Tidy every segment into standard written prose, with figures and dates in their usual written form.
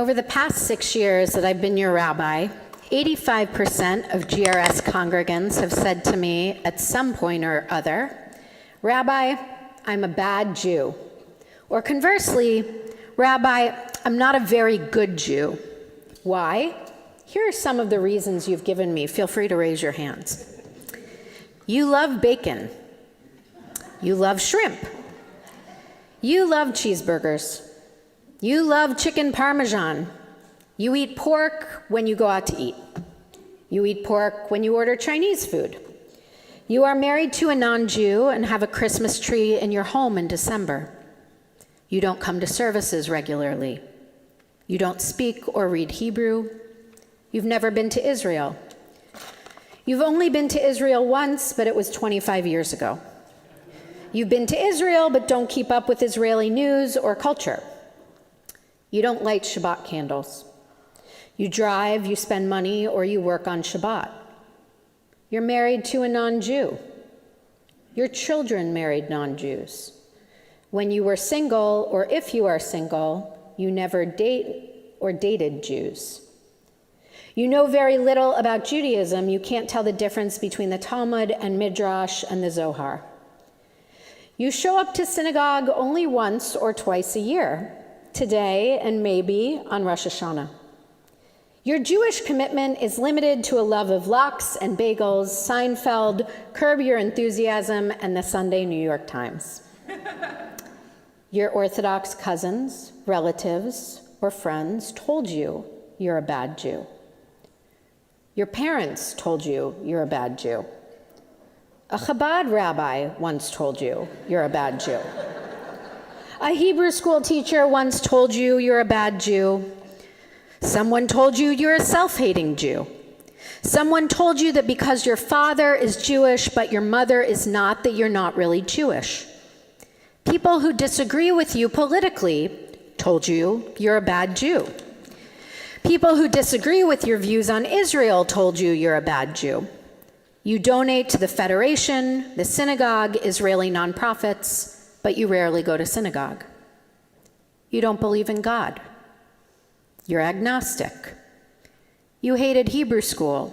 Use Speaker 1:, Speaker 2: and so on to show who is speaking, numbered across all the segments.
Speaker 1: Over the past 6 years that I've been your rabbi, 85% of GRS congregants have said to me at some point or other, "Rabbi, I'm a bad Jew." Or conversely, "Rabbi, I'm not a very good Jew." Why? Here are some of the reasons you've given me. Feel free to raise your hands. You love bacon. You love shrimp. You love cheeseburgers. You love chicken parmesan. You eat pork when you go out to eat. You eat pork when you order Chinese food. You are married to a non-Jew and have a Christmas tree in your home in December. You don't come to services regularly. You don't speak or read Hebrew. You've never been to Israel. You've only been to Israel once, but it was 25 years ago. You've been to Israel, but don't keep up with Israeli news or culture. You don't light Shabbat candles. You drive, you spend money, or you work on Shabbat. You're married to a non-Jew. Your children married non-Jews. When you were single, or if you are single, you never date or dated Jews. You know very little about Judaism. You can't tell the difference between the Talmud and Midrash and the Zohar. You show up to synagogue only once or twice a year, today and maybe on Rosh Hashanah. Your Jewish commitment is limited to a love of lox and bagels, Seinfeld, Curb Your Enthusiasm, and the Sunday New York Times. Your Orthodox cousins, relatives, or friends told you you're a bad Jew. Your parents told you you're a bad Jew. A Chabad rabbi once told you you're a bad Jew. A Hebrew school teacher once told you you're a bad Jew. Someone told you you're a self-hating Jew. Someone told you that because your father is Jewish but your mother is not, that you're not really Jewish. People who disagree with you politically told you you're a bad Jew. People who disagree with your views on Israel told you you're a bad Jew. You donate to the Federation, the synagogue, Israeli nonprofits, but you rarely go to synagogue. You don't believe in God. You're agnostic. You hated Hebrew school.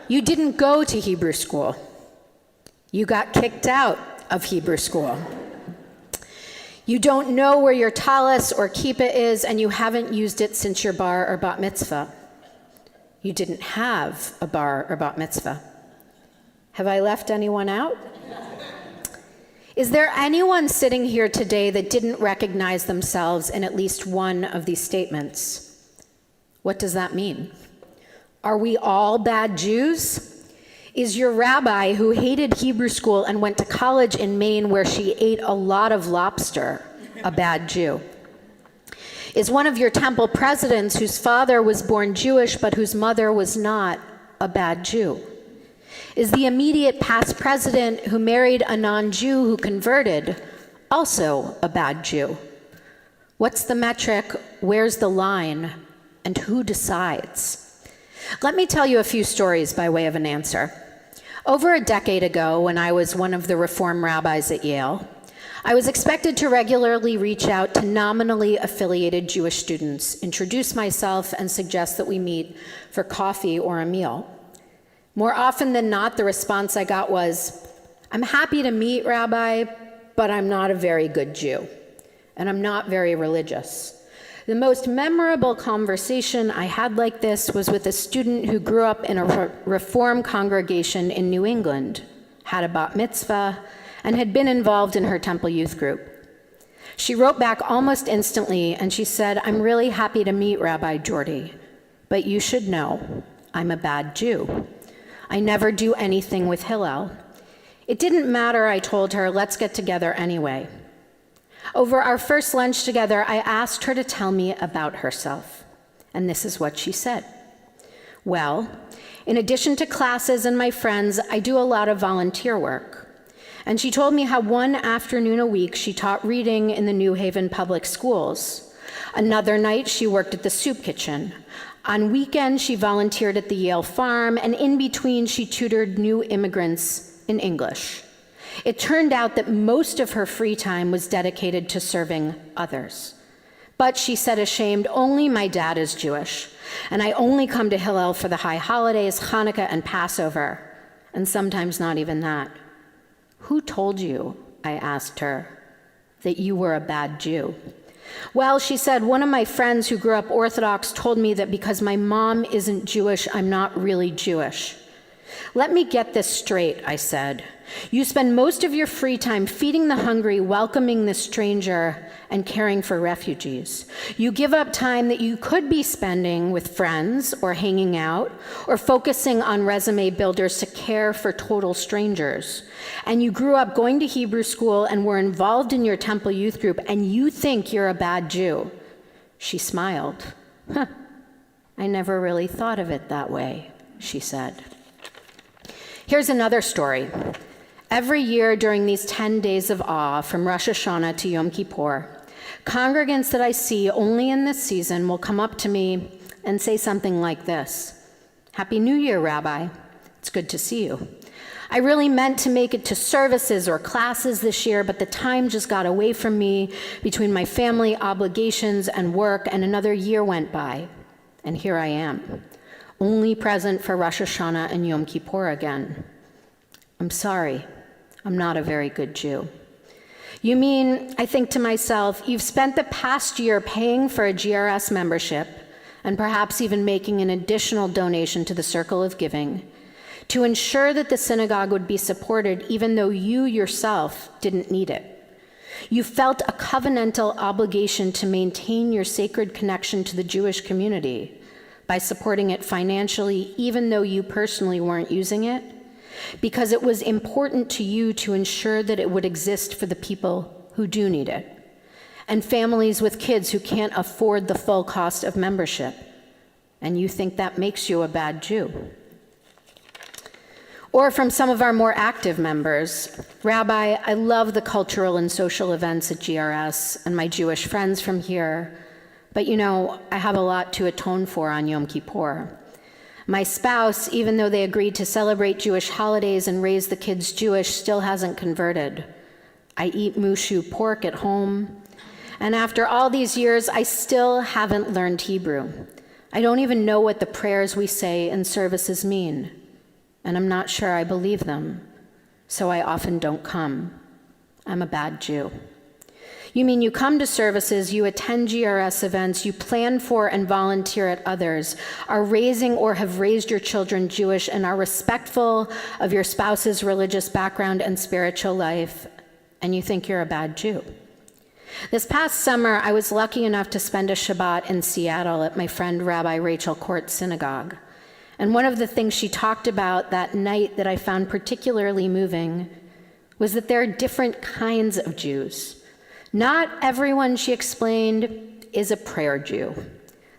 Speaker 1: You didn't go to Hebrew school. You got kicked out of Hebrew school. You don't know where your talis or kippah is, and you haven't used it since your bar or bat mitzvah. You didn't have a bar or bat mitzvah. Have I left anyone out? Is there anyone sitting here today that didn't recognize themselves in at least one of these statements? What does that mean? Are we all bad Jews? Is your rabbi who hated Hebrew school and went to college in Maine where she ate a lot of lobster a bad Jew? Is one of your temple presidents whose father was born Jewish but whose mother was not a bad Jew? Is the immediate past president who married a non-Jew who converted also a bad Jew? What's the metric? Where's the line? And who decides? Let me tell you a few stories by way of an answer. Over a decade ago, when I was one of the Reform rabbis at Yale, I was expected to regularly reach out to nominally affiliated Jewish students, introduce myself, and suggest that we meet for coffee or a meal. More often than not, the response I got was, "I'm happy to meet, Rabbi, but I'm not a very good Jew, and I'm not very religious." The most memorable conversation I had like this was with a student who grew up in a Reform congregation in New England, had a bat mitzvah, and had been involved in her temple youth group. She wrote back almost instantly, and she said, "I'm really happy to meet Rabbi Jordy, but you should know, I'm a bad Jew. I never do anything with Hillel. It didn't matter, I told her, let's get together anyway." Over our first lunch together, I asked her to tell me about herself, and this is what she said. "Well, in addition to classes and my friends, I do a lot of volunteer work." And she told me how one afternoon a week she taught reading in the New Haven public schools. Another night she worked at the soup kitchen. On weekends she volunteered at the Yale farm, and in between she tutored new immigrants in English. It turned out that most of her free time was dedicated to serving others. But she said, ashamed, only my dad is Jewish, and I only come to Hillel for the high holidays, Hanukkah and Passover, and sometimes not even that. Who told you, I asked her, that you were a bad Jew? Well, she said, one of my friends who grew up Orthodox told me that because my mom isn't Jewish, I'm not really Jewish. Let me get this straight, I said. You spend most of your free time feeding the hungry, welcoming the stranger, and caring for refugees. You give up time that you could be spending with friends or hanging out or focusing on resume builders to care for total strangers. And you grew up going to Hebrew school and were involved in your temple youth group, and you think you're a bad Jew. She smiled. Huh, I never really thought of it that way, she said. Here's another story. Every year during these 10 days of awe, from Rosh Hashanah to Yom Kippur, congregants that I see only in this season will come up to me and say something like this: Happy New Year, Rabbi. It's good to see you. I really meant to make it to services or classes this year, but the time just got away from me between my family obligations and work, and another year went by. And here I am, only present for Rosh Hashanah and Yom Kippur again. I'm sorry, I'm not a very good Jew. You mean, I think to myself, you've spent the past year paying for a GRS membership and perhaps even making an additional donation to the Circle of Giving to ensure that the synagogue would be supported even though you yourself didn't need it. You felt a covenantal obligation to maintain your sacred connection to the Jewish community by supporting it financially even though you personally weren't using it, because it was important to you to ensure that it would exist for the people who do need it, and families with kids who can't afford the full cost of membership, and you think that makes you a bad Jew. Or from some of our more active members, Rabbi, I love the cultural and social events at GRS and my Jewish friends from here, but I have a lot to atone for on Yom Kippur. My spouse, even though they agreed to celebrate Jewish holidays and raise the kids Jewish, still hasn't converted. I eat mushu pork at home. And after all these years, I still haven't learned Hebrew. I don't even know what the prayers we say in services mean. And I'm not sure I believe them. So I often don't come. I'm a bad Jew. You mean you come to services, you attend GRS events, you plan for and volunteer at others, are raising or have raised your children Jewish, and are respectful of your spouse's religious background and spiritual life, and you think you're a bad Jew. This past summer, I was lucky enough to spend a Shabbat in Seattle at my friend Rabbi Rachel Court's synagogue. And one of the things she talked about that night that I found particularly moving was that there are different kinds of Jews. Not everyone, she explained, is a prayer Jew.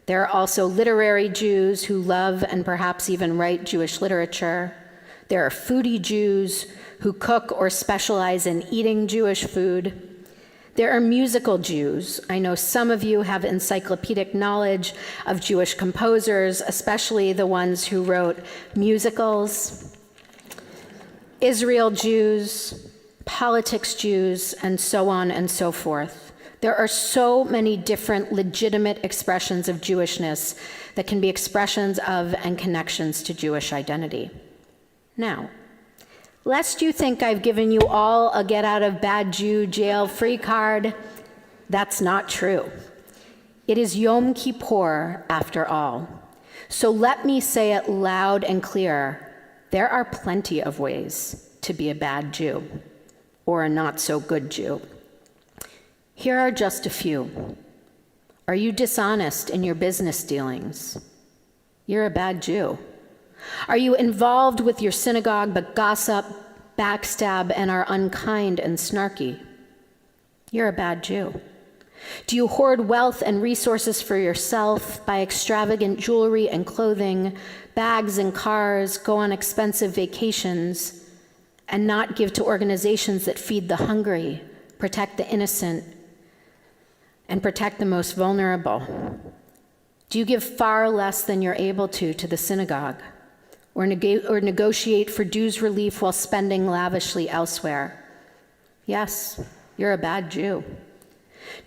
Speaker 1: There are also literary Jews who love and perhaps even write Jewish literature. There are foodie Jews who cook or specialize in eating Jewish food. There are musical Jews. I know some of you have encyclopedic knowledge of Jewish composers, especially the ones who wrote musicals. Israel Jews, politics Jews, and so on and so forth. There are so many different legitimate expressions of Jewishness that can be expressions of and connections to Jewish identity. Now, lest you think I've given you all a get out of bad Jew jail free card, that's not true. It is Yom Kippur after all. So let me say it loud and clear. There are plenty of ways to be a bad Jew, or a not so good Jew. Here are just a few. Are you dishonest in your business dealings? You're a bad Jew. Are you involved with your synagogue but gossip, backstab, and are unkind and snarky? You're a bad Jew. Do you hoard wealth and resources for yourself, buy extravagant jewelry and clothing, bags and cars, go on expensive vacations, and not give to organizations that feed the hungry, protect the innocent, and protect the most vulnerable? Do you give far less than you're able to the synagogue, or negotiate for dues relief while spending lavishly elsewhere? Yes, you're a bad Jew.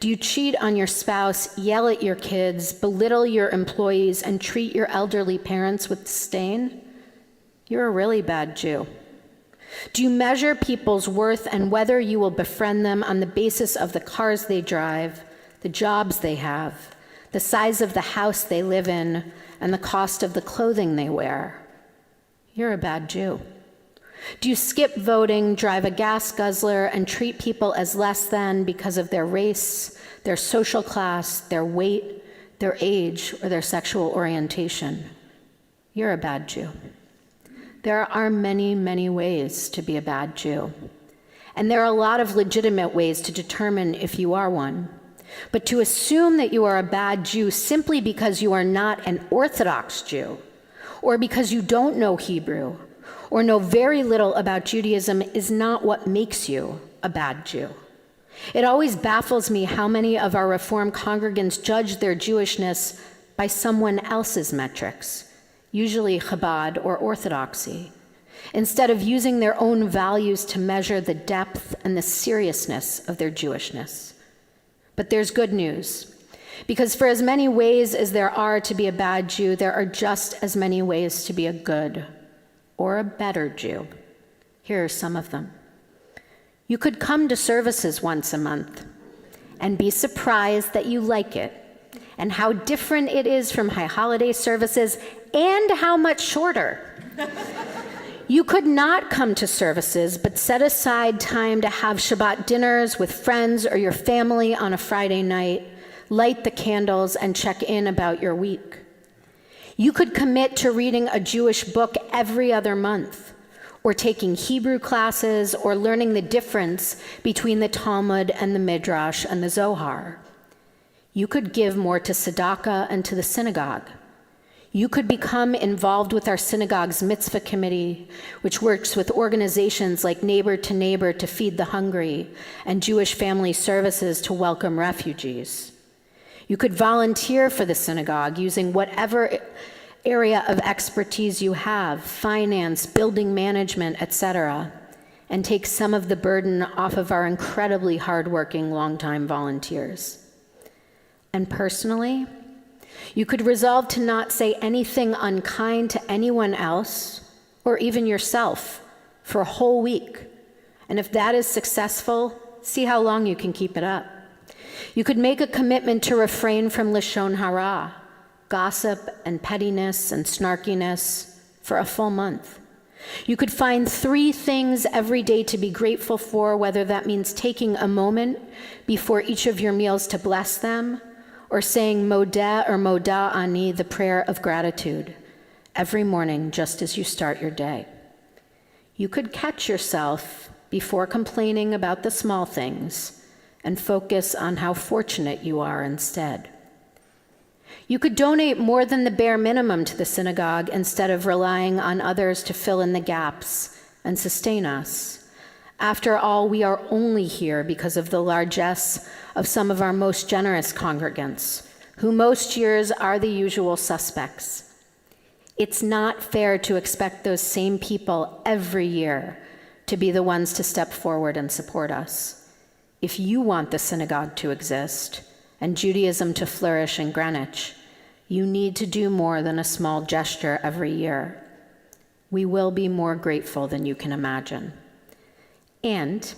Speaker 1: Do you cheat on your spouse, yell at your kids, belittle your employees, and treat your elderly parents with disdain? You're a really bad Jew. Do you measure people's worth and whether you will befriend them on the basis of the cars they drive, the jobs they have, the size of the house they live in, and the cost of the clothing they wear? You're a bad Jew. Do you skip voting, drive a gas guzzler, and treat people as less than because of their race, their social class, their weight, their age, or their sexual orientation? You're a bad Jew. There are many, many ways to be a bad Jew. And there are a lot of legitimate ways to determine if you are one. But to assume that you are a bad Jew simply because you are not an Orthodox Jew, or because you don't know Hebrew, or know very little about Judaism is not what makes you a bad Jew. It always baffles me how many of our Reform congregants judge their Jewishness by someone else's metrics, usually Chabad or Orthodoxy, instead of using their own values to measure the depth and the seriousness of their Jewishness. But there's good news, because for as many ways as there are to be a bad Jew, there are just as many ways to be a good or a better Jew. Here are some of them. You could come to services once a month and be surprised that you like it and how different it is from high holiday services and how much shorter. You could not come to services but set aside time to have Shabbat dinners with friends or your family on a Friday night, light the candles, and check in about your week. You could commit to reading a Jewish book every other month, or taking Hebrew classes, or learning the difference between the Talmud and the Midrash and the Zohar. You could give more to tzedakah and to the synagogue. You could become involved with our synagogue's mitzvah committee, which works with organizations like Neighbor to Neighbor to feed the hungry and Jewish Family Services to welcome refugees. You could volunteer for the synagogue using whatever area of expertise you have, finance, building management, etc., and take some of the burden off of our incredibly hardworking longtime volunteers. And personally, you could resolve to not say anything unkind to anyone else, or even yourself, for a whole week. And if that is successful, see how long you can keep it up. You could make a commitment to refrain from lashon hara, gossip and pettiness and snarkiness, for a full month. You could find 3 things every day to be grateful for, whether that means taking a moment before each of your meals to bless them, or saying modeh or moda ani, the prayer of gratitude, every morning just as you start your day. You could catch yourself before complaining about the small things and focus on how fortunate you are instead. You could donate more than the bare minimum to the synagogue instead of relying on others to fill in the gaps and sustain us. After all, we are only here because of the largesse of some of our most generous congregants, who most years are the usual suspects. It's not fair to expect those same people every year to be the ones to step forward and support us. If you want the synagogue to exist and Judaism to flourish in Greenwich, you need to do more than a small gesture every year. We will be more grateful than you can imagine. And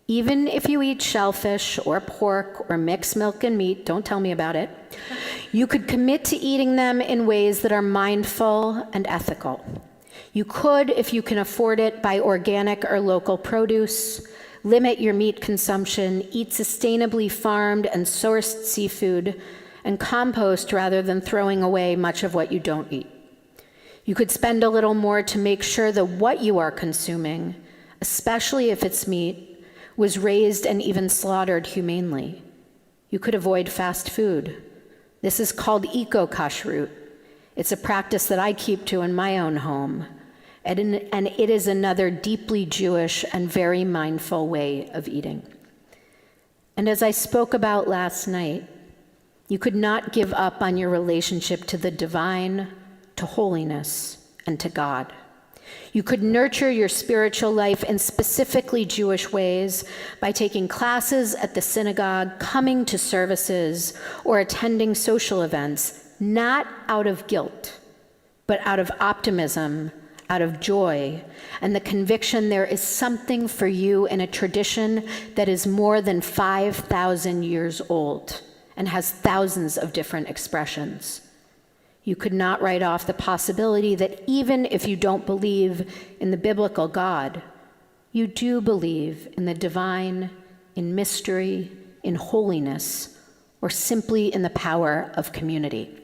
Speaker 1: even if you eat shellfish or pork or mixed milk and meat, don't tell me about it, you could commit to eating them in ways that are mindful and ethical. You could, if you can afford it, buy organic or local produce, limit your meat consumption, eat sustainably farmed and sourced seafood, and compost rather than throwing away much of what you don't eat. You could spend a little more to make sure that what you are consuming, especially if it's meat, was raised and even slaughtered humanely. You could avoid fast food. This is called eco-kashrut. It's a practice that I keep to in my own home, and it is another deeply Jewish and very mindful way of eating. And as I spoke about last night, you could not give up on your relationship to the divine, to holiness, and to God. You could nurture your spiritual life in specifically Jewish ways by taking classes at the synagogue, coming to services, or attending social events, not out of guilt, but out of optimism, out of joy, and the conviction there is something for you in a tradition that is more than 5,000 years old and has thousands of different expressions. You could not write off the possibility that even if you don't believe in the biblical God, you do believe in the divine, in mystery, in holiness, or simply in the power of community.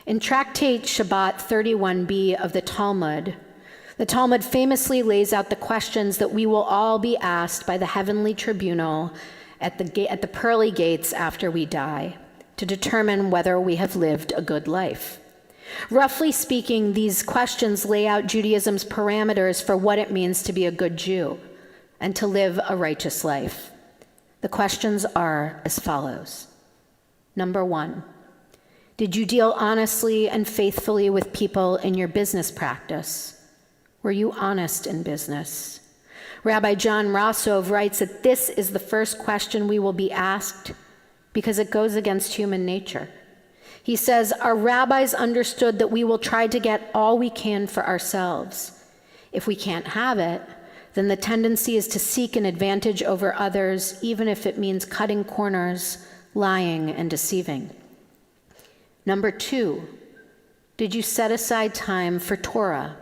Speaker 1: In Tractate Shabbat 31b of the Talmud famously lays out the questions that we will all be asked by the heavenly tribunal at the pearly gates after we die, to determine whether we have lived a good life. Roughly speaking, these questions lay out Judaism's parameters for what it means to be a good Jew and to live a righteous life. The questions are as follows. Number 1, did you deal honestly and faithfully with people in your business practice? Were you honest in business? Rabbi John Rossov writes that this is the first question we will be asked because it goes against human nature. He says, our rabbis understood that we will try to get all we can for ourselves. If we can't have it, then the tendency is to seek an advantage over others, even if it means cutting corners, lying, and deceiving. Number 2, did you set aside time for Torah?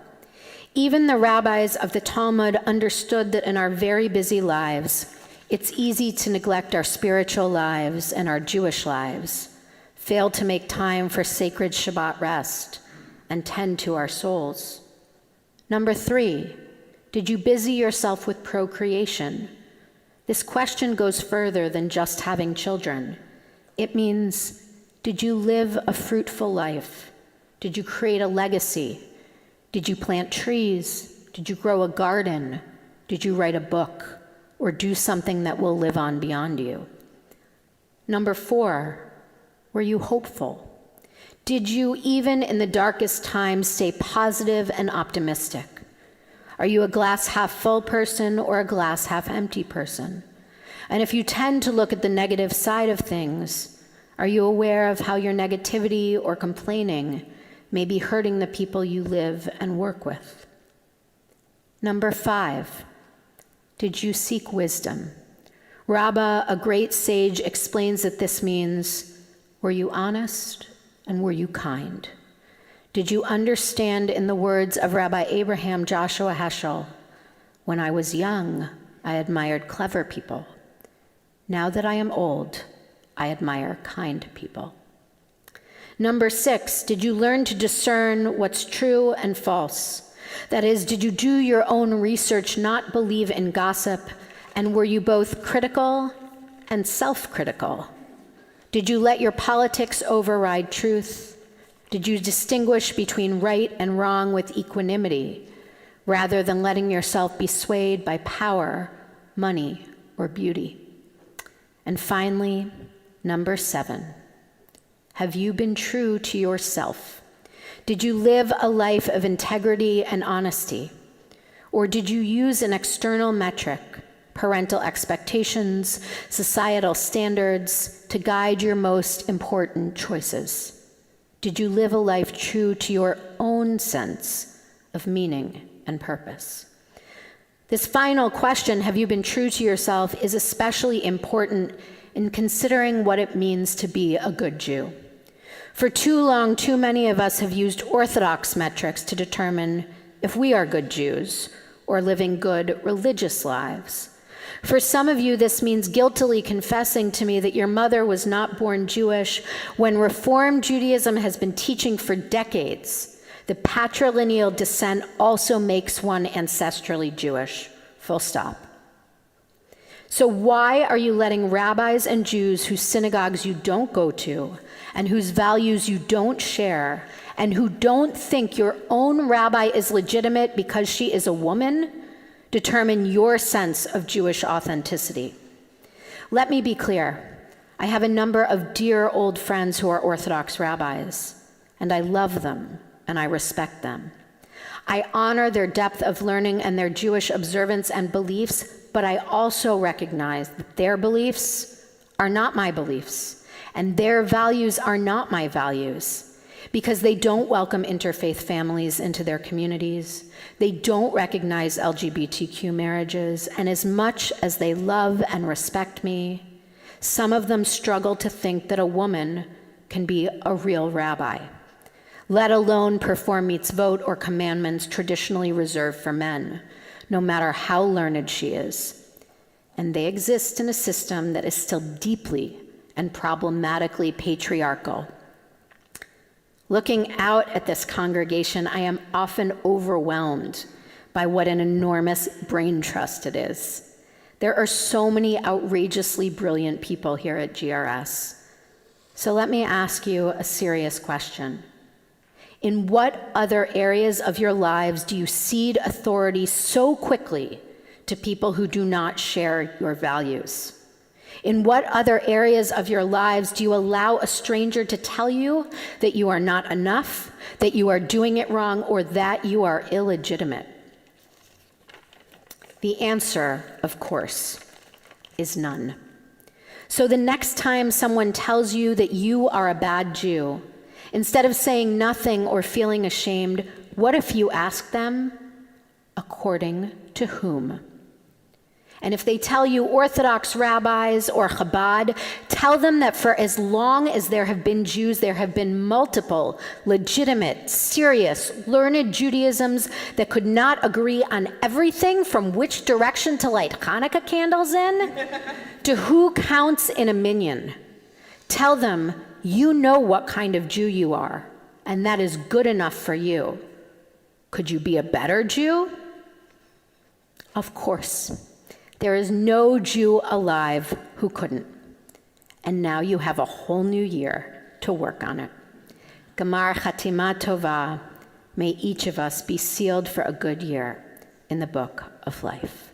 Speaker 1: Even the rabbis of the Talmud understood that in our very busy lives, it's easy to neglect our spiritual lives and our Jewish lives, fail to make time for sacred Shabbat rest, and tend to our souls. Number 3, did you busy yourself with procreation? This question goes further than just having children. It means, did you live a fruitful life? Did you create a legacy? Did you plant trees? Did you grow a garden? Did you write a book? Or do something that will live on beyond you? Number 4, were you hopeful? Did you, even in the darkest times, stay positive and optimistic? Are you a glass half full person or a glass half empty person? And if you tend to look at the negative side of things, are you aware of how your negativity or complaining may be hurting the people you live and work with? Number 5, did you seek wisdom? Rabbah, a great sage, explains that this means, were you honest and were you kind? Did you understand, in the words of Rabbi Abraham Joshua Heschel, when I was young, I admired clever people. Now that I am old, I admire kind people. Number 6, did you learn to discern what's true and false? That is, did you do your own research, not believe in gossip, and were you both critical and self-critical? Did you let your politics override truth? Did you distinguish between right and wrong with equanimity, rather than letting yourself be swayed by power, money, or beauty? And finally, number 7, have you been true to yourself? Did you live a life of integrity and honesty? Or did you use an external metric, parental expectations, societal standards, to guide your most important choices? Did you live a life true to your own sense of meaning and purpose? This final question, have you been true to yourself, is especially important in considering what it means to be a good Jew. For too long, too many of us have used orthodox metrics to determine if we are good Jews or living good religious lives. For some of you, this means guiltily confessing to me that your mother was not born Jewish when Reform Judaism has been teaching for decades that patrilineal descent also makes one ancestrally Jewish, full stop. So why are you letting rabbis and Jews whose synagogues you don't go to and whose values you don't share and who don't think your own rabbi is legitimate because she is a woman determine your sense of Jewish authenticity? Let me be clear. I have a number of dear old friends who are Orthodox rabbis, and I love them and I respect them. I honor their depth of learning and their Jewish observance and beliefs, but I also recognize that their beliefs are not my beliefs, and their values are not my values, because they don't welcome interfaith families into their communities. They don't recognize LGBTQ marriages, and as much as they love and respect me, some of them struggle to think that a woman can be a real rabbi, let alone perform mitzvot or commandments traditionally reserved for men, no matter how learned she is. And they exist in a system that is still deeply and problematically patriarchal. Looking out at this congregation, I am often overwhelmed by what an enormous brain trust it is. There are so many outrageously brilliant people here at GRS. So let me ask you a serious question. In what other areas of your lives do you cede authority so quickly to people who do not share your values? In what other areas of your lives do you allow a stranger to tell you that you are not enough, that you are doing it wrong, or that you are illegitimate? The answer, of course, is none. So the next time someone tells you that you are a bad Jew, instead of saying nothing or feeling ashamed, what if you ask them, according to whom? And if they tell you Orthodox rabbis or Chabad, tell them that for as long as there have been Jews, there have been multiple, legitimate, serious, learned Judaisms that could not agree on everything from which direction to light Hanukkah candles in, to who counts in a minyan. Tell them, you know what kind of Jew you are, and that is good enough for you. Could you be a better Jew? Of course. There is no Jew alive who couldn't. And now you have a whole new year to work on it. Gamar Chatima Tova, may each of us be sealed for a good year in the book of life.